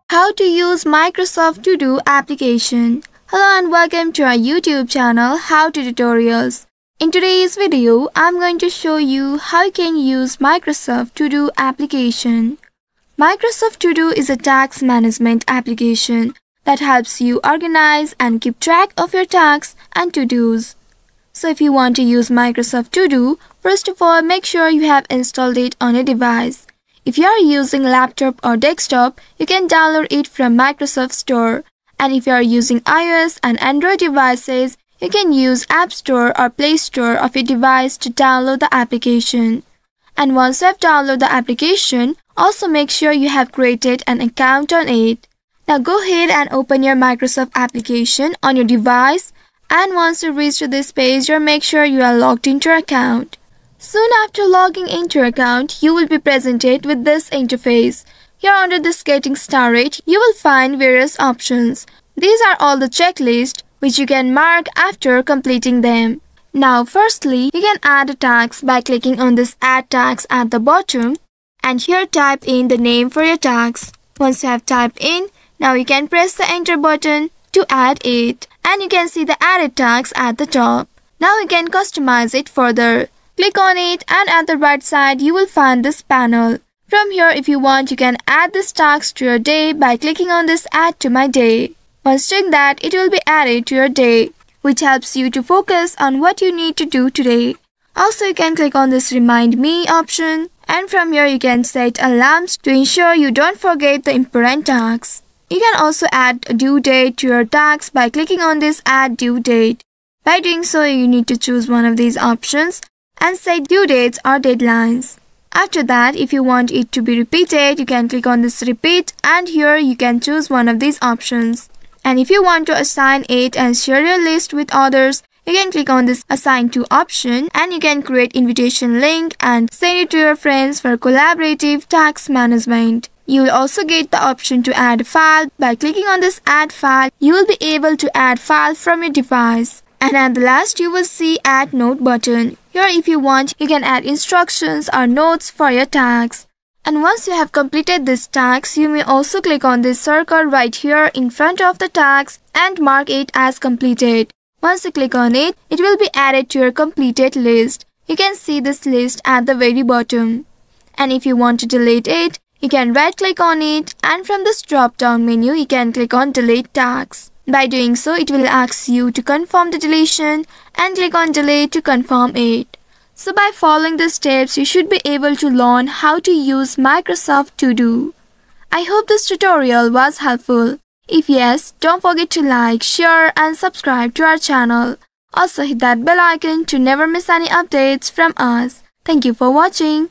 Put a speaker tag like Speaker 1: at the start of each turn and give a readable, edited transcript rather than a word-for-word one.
Speaker 1: How to use Microsoft To Do application. Hello and welcome to our YouTube channel How To Tutorials. In today's video, I'm going to show you how you can use Microsoft To Do application. Microsoft To Do is a task management application that helps you organize and keep track of your tasks and to-dos. So if you want to use Microsoft To Do, first of all, make sure you have installed it on a device. If you are using laptop or desktop, you can download it from Microsoft Store. And if you are using iOS and Android devices, you can use App Store or Play Store of your device to download the application. And once you have downloaded the application, also make sure you have created an account on it. Now go ahead and open your Microsoft application on your device. And once you reach to this page, make sure you are logged into your account. Soon after logging into your account, you will be presented with this interface. Here under this Getting Started, you will find various options. These are all the checklists which you can mark after completing them. Now firstly, you can add a task by clicking on this Add Task at the bottom. And here type in the name for your task. Once you have typed in, now you can press the Enter button to add it. And you can see the added task at the top. Now you can customize it further. Click on it and at the right side you will find this panel. From here if you want you can add this task to your day by clicking on this Add to My Day. Once doing that, it will be added to your day, which helps you to focus on what you need to do today. Also you can click on this Remind Me option and from here you can set alarms to ensure you don't forget the important tasks. You can also add a due date to your task by clicking on this Add Due Date. By doing so, you need to choose one of these options and set due dates or deadlines. After that, if you want it to be repeated, you can click on this Repeat and here you can choose one of these options. And if you want to assign it and share your list with others, you can click on this Assign To option and you can create invitation link and send it to your friends for collaborative task management. You will also get the option to add a file. By clicking on this Add File, you will be able to add file from your device. And at the last, you will see Add Note button. Here if you want, you can add instructions or notes for your tasks. And once you have completed this task, you may also click on this circle right here in front of the task and mark it as completed. Once you click on it, it will be added to your completed list. You can see this list at the very bottom. And if you want to delete it, you can right click on it and from this drop down menu, you can click on Delete Tasks. By doing so, it will ask you to confirm the deletion and click on Delete to confirm it. So by following the steps, you should be able to learn how to use Microsoft To Do. I hope this tutorial was helpful. If yes, don't forget to like, share and subscribe to our channel. Also hit that bell icon to never miss any updates from us. Thank you for watching.